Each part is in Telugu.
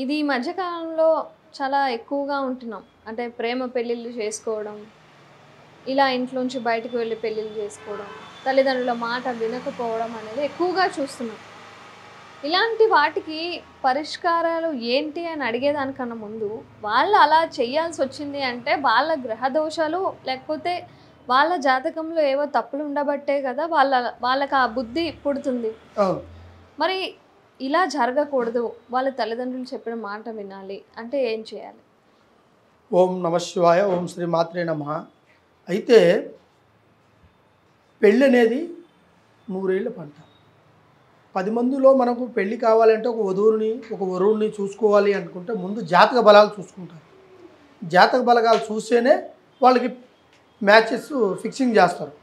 ఇది ఈ మధ్య కాలంలో చాలా ఎక్కువగా ఉంటున్నాం. అంటే ప్రేమ పెళ్ళిళ్ళు చేసుకోవడం, ఇలా ఇంట్లోంచి బయటకు వెళ్లి పెళ్ళిళ్ళు చేసుకోవడం, తల్లిదండ్రుల మాట వినకపోవడం అనేది ఎక్కువగా చూస్తున్నాం. ఇలాంటి వాటికి పరిష్కారాలు ఏంటి అని అడిగేదానికన్నా ముందు, వాళ్ళు అలా చేయాల్సొచ్చింది అంటే వాళ్ళ గ్రహ దోషాలు లేకపోతే వాళ్ళ జాతకంలో ఏవో తప్పులు ఉండబట్టే కదా వాళ్ళకి ఆ బుద్ధి పుడుతుంది. అవును. మరి ఇలా జరగకూడదు, వాళ్ళ తల్లిదండ్రులు చెప్పిన మాట వినాలి అంటే ఏం చేయాలి? ఓం నమ శివాయ, ఓం శ్రీ మాత్రే నమః. అయితే పెళ్ళి అనేది నూరేళ్ల పంట. 10 మందిలో మనకు పెళ్ళి కావాలంటే ఒక వధువుని ఒక వరువుని చూసుకోవాలి అనుకుంటే ముందు జాతక బలాలు చూసుకుంటారు. జాతక బలగాలు చూస్తేనే వాళ్ళకి మ్యాచెస్ ఫిక్సింగ్ చేస్తారు.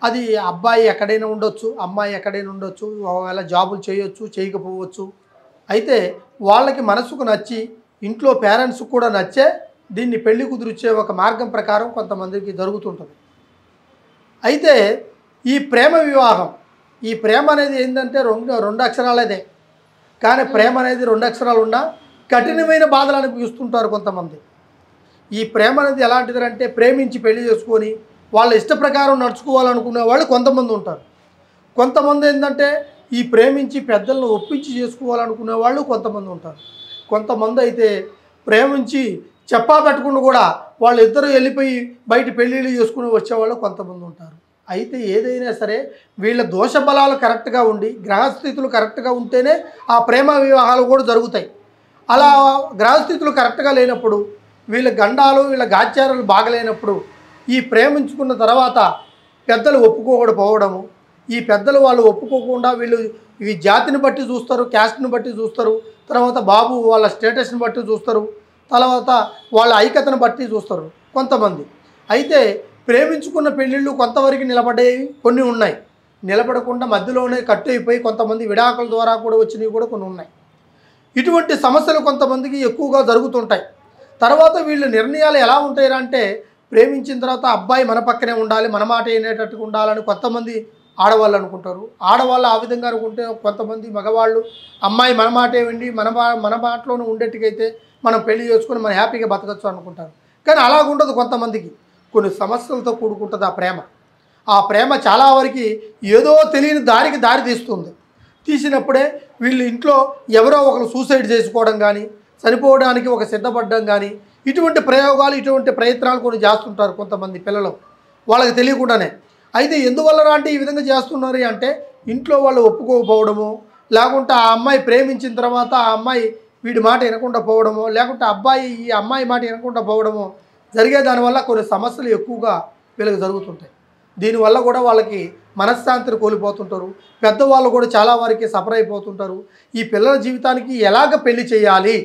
అది అబ్బాయి ఎక్కడైనా ఉండొచ్చు, అమ్మాయి ఎక్కడైనా ఉండొచ్చు, ఒకవేళ జాబులు చేయొచ్చు, చేయకపోవచ్చు. అయితే వాళ్ళకి మనసుకు నచ్చి ఇంట్లో పేరెంట్స్కి కూడా నచ్చే దీన్ని పెళ్లి కుదిరిచ్చే ఒక మార్గం ప్రకారం కొంతమందికి జరుగుతుంటుంది. అయితే ఈ ప్రేమ వివాహం, ఈ ప్రేమ అనేది ఏంటంటే రెండు అక్షరాలదే. కానీ ప్రేమ అనేది 2 అక్షరాలు ఉన్నా కఠినమైన బాధలు అనిపిస్తుంటారు కొంతమంది. ఈ ప్రేమ అనేది ఎలాంటిదంటే ప్రేమించి పెళ్లి చేసుకొని వాళ్ళ ఇష్ట ప్రకారం నడుచుకోవాలనుకునే వాళ్ళు కొంతమంది ఉంటారు. కొంతమంది ఏంటంటే ఈ ప్రేమించి పెద్దలను ఒప్పించి చేసుకోవాలనుకునే వాళ్ళు కొంతమంది ఉంటారు. కొంతమంది అయితే ప్రేమించి చెప్పా పెట్టకుండా కూడా వాళ్ళిద్దరూ వెళ్ళిపోయి బయట పెళ్ళిళ్ళు చేసుకుని వచ్చేవాళ్ళు కొంతమంది ఉంటారు. అయితే ఏదైనా సరే వీళ్ళ దోష బలాలు కరెక్ట్గా ఉండి గ్రహస్థితులు కరెక్ట్గా ఉంటేనే ఆ ప్రేమ వివాహాలు కూడా జరుగుతాయి. అలా గ్రహస్థితులు కరెక్ట్గా లేనప్పుడు వీళ్ళ గండాలు వీళ్ళ గాచారాలు బాగలేనప్పుడు ఈ ప్రేమించుకున్న తర్వాత పెద్దలు ఒప్పుకోకపోవడము, ఈ పెద్దలు వాళ్ళు ఒప్పుకోకుండా వీళ్ళు ఈ జాతిని బట్టి చూస్తారు, క్యాస్ట్ని బట్టి చూస్తారు, తర్వాత బాబు వాళ్ళ స్టేటస్ని బట్టి చూస్తారు, తర్వాత వాళ్ళ ఐక్యతను బట్టి చూస్తారు కొంతమంది. అయితే ప్రేమించుకున్న పెళ్ళిళ్ళు కొంతవరకు నిలబడేవి కొన్ని ఉన్నాయి, నిలబడకుండా మధ్యలోనే కట్ అయిపోయి కొంతమంది విడాకుల ద్వారా కూడా వచ్చినవి కూడా కొన్ని ఉన్నాయి. ఇటువంటి సమస్యలు కొంతమందికి ఎక్కువగా జరుగుతుంటాయి. తర్వాత వీళ్ళ నిర్ణయాలు ఎలా ఉంటాయంటే ప్రేమించిన తర్వాత అబ్బాయి మన పక్కనే ఉండాలి, మన మాట వినేటట్టుగా ఉండాలని కొంతమంది ఆడవాళ్ళు అనుకుంటారు. ఆడవాళ్ళు ఆ విధంగా అనుకుంటే కొంతమంది మగవాళ్ళు అమ్మాయి మన మాటే విండి మన మాటలోనే ఉండేట్టుకైతే మనం పెళ్లి చేసుకుని మనం హ్యాపీగా బతకచ్చు అనుకుంటారు. కానీ అలాగుండదు. కొంతమందికి కొన్ని సమస్యలతో కూడుకుంటుంది ఆ ప్రేమ. ఆ ప్రేమ చాలా వరకు ఏదో తెలియని దారి తీస్తుంది. తీసినప్పుడే వీళ్ళు ఇంట్లో ఎవరో ఒకరు సూసైడ్ చేసుకోవడం కానీ, చనిపోవడానికి ఒక సిద్ధపడడం కానీ, ఇటువంటి ప్రయోగాలు ఇటువంటి ప్రయత్నాలు కొన్ని చేస్తుంటారు కొంతమంది పిల్లలు వాళ్ళకి తెలియకుండానే. అయితే ఎందువల్ల అంటే ఈ విధంగా చేస్తున్నారు అంటే ఇంట్లో వాళ్ళు ఒప్పుకోకపోవడము, లేకుంటే ఆ అమ్మాయి ప్రేమించిన తర్వాత ఆ అమ్మాయి వీడి మాట వినకుండా పోవడము, లేకుంటే అబ్బాయి ఈ అమ్మాయి మాట వినకుండా పోవడము జరిగే దానివల్ల కొన్ని సమస్యలు ఎక్కువగా వీళ్ళకి జరుగుతుంటాయి. దీనివల్ల కూడా వాళ్ళకి మనశ్శాంతిని కోల్పోతుంటారు. పెద్దవాళ్ళు కూడా చాలా వరకు సఫర్ అయిపోతుంటారు. ఈ పిల్లల జీవితానికి ఎలాగ పెళ్లి చేయాలి,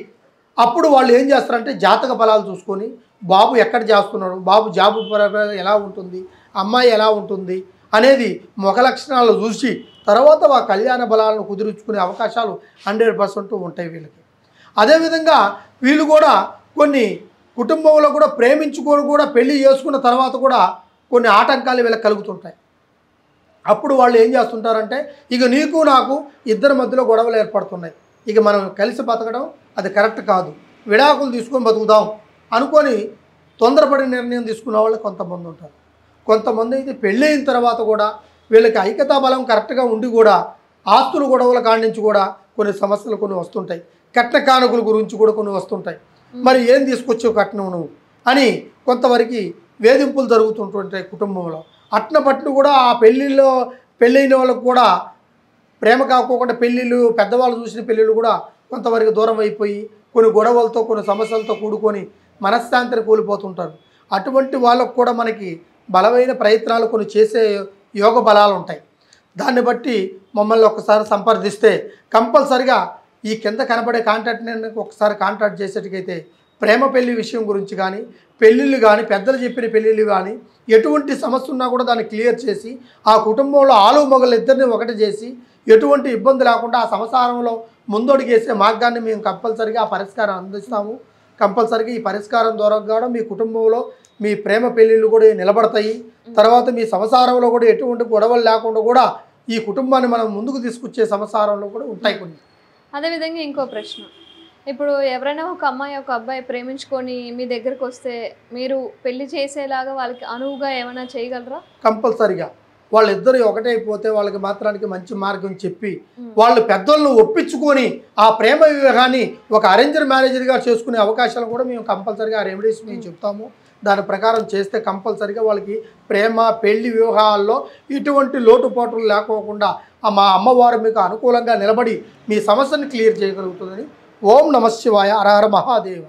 అప్పుడు వాళ్ళు ఏం చేస్తారంటే జాతక బలాలు చూసుకొని బాబు ఎక్కడ చేస్తున్నాడు, బాబు జాబు పరంగా ఎలా ఉంటుంది, అమ్మాయి ఎలా ఉంటుంది అనేది ముఖ లక్షణాలు చూసి తర్వాత ఆ కళ్యాణ బలాలను కుదుర్చుకునే అవకాశాలు 100% ఉంటాయి వీళ్ళకి. అదేవిధంగా వీళ్ళు కూడా కొన్ని కుటుంబంలో కూడా ప్రేమించుకొని కూడా పెళ్లి చేసుకున్న తర్వాత కూడా కొన్ని ఆటంకాలు వీళ్ళకి కలుగుతుంటాయి. అప్పుడు వాళ్ళు ఏం చేస్తుంటారంటే ఇక నీకు నాకు ఇద్దరి మధ్యలో గొడవలు ఏర్పడుతున్నాయి, ఇక మనం కలిసి బతకడం అది కరెక్ట్ కాదు, విడాకులు తీసుకొని బతుకుదాం అనుకొని తొందరపడి నిర్ణయం తీసుకున్న వాళ్ళు కొంతమంది ఉంటారు. కొంతమంది అయితే పెళ్ళైన తర్వాత కూడా వీళ్ళకి ఐక్యతా బలం కరెక్ట్గా ఉండి కూడా ఆస్తులు గొడవల కాడి నుంచి కూడా కొన్ని సమస్యలు కొన్ని వస్తుంటాయి. కట్న కానుకల గురించి కూడా కొన్ని వస్తుంటాయి. మరి ఏం తీసుకొచ్చావు కట్నం నువ్వు అని కొంతవరకు వేధింపులు జరుగుతుంటుంటాయి కుటుంబంలో. అట్న పట్టు కూడా ఆ పెళ్ళైన వాళ్ళకు కూడా ప్రేమ కాకోకుండా పెళ్ళిళ్ళు పెద్దవాళ్ళు చూసిన పెళ్ళిళ్ళు కూడా కొంతవరకు దూరం అయిపోయి కొన్ని గొడవలతో కొన్ని సమస్యలతో కూడుకొని మనశ్శాంతిని కోల్పోతుంటారు. అటువంటి వాళ్ళకు కూడా మనకి బలమైన ప్రయత్నాలు కొన్ని చేసే యోగ బలాలు ఉంటాయి. దాన్ని బట్టి మమ్మల్ని ఒకసారి సంప్రదిస్తే కంపల్సరిగా ఈ కింద కనబడే కాంటాక్ట్ని ఒకసారి కాంటాక్ట్ చేసేటికైతే ప్రేమ పెళ్లి విషయం గురించి కానీ, పెళ్ళిళ్ళు కానీ, పెద్దలు చెప్పిన పెళ్ళిళ్ళు కానీ ఎటువంటి సమస్య ఉన్నా కూడా దాన్ని క్లియర్ చేసి ఆ కుటుంబంలో ఆలు మగలు ఇద్దరిని ఒకటి చేసి ఎటువంటి ఇబ్బంది లేకుండా ఆ సంసారంలో ముందడుగేసే మార్గాన్ని మేము కంపల్సరిగా ఆ పరిష్కారం అందిస్తాము. కంపల్సరిగా ఈ పరిష్కారం ద్వారా కూడా మీ కుటుంబంలో మీ ప్రేమ పెళ్ళిళ్ళు కూడా నిలబడతాయి. తర్వాత మీ సంసారంలో కూడా ఎటువంటి గొడవలు లేకుండా కూడా ఈ కుటుంబాన్ని మనం ముందుకు తీసుకొచ్చే సంసారంలో కూడా ఉంటాయి కొన్ని. అదేవిధంగా ఇంకో ప్రశ్న, ఇప్పుడు ఎవరైనా ఒక అమ్మాయి ఒక అబ్బాయి ప్రేమించుకొని మీ దగ్గరకు వస్తే మీరు పెళ్లి చేసేలాగా వాళ్ళకి అనువుగా ఏమైనా చేయగలరా? కంపల్సరిగా వాళ్ళిద్దరు ఒకటైపోతే వాళ్ళకి మాత్రానికి మంచి మార్గం చెప్పి వాళ్ళు పెద్దలను ఒప్పించుకొని ఆ ప్రేమ వివాహాన్ని ఒక అరేంజ్డ్ మ్యారేజ్గా చేసుకునే అవకాశాలు కూడా మేము కంపల్సరిగా రెమెడీస్ మేము చెప్తాము. దాని ప్రకారం చేస్తే కంపల్సరిగా వాళ్ళకి ప్రేమ పెళ్లి వివాహాల్లో ఇటువంటి లోటుపాట్లు లేకోకుండా మా అమ్మవారు మీకు అనుకూలంగా నిలబడి మీ సమస్యను క్లియర్ చేయగలుగుతుందని. ఓం నమః శివాయ. హర హర మహాదేవ.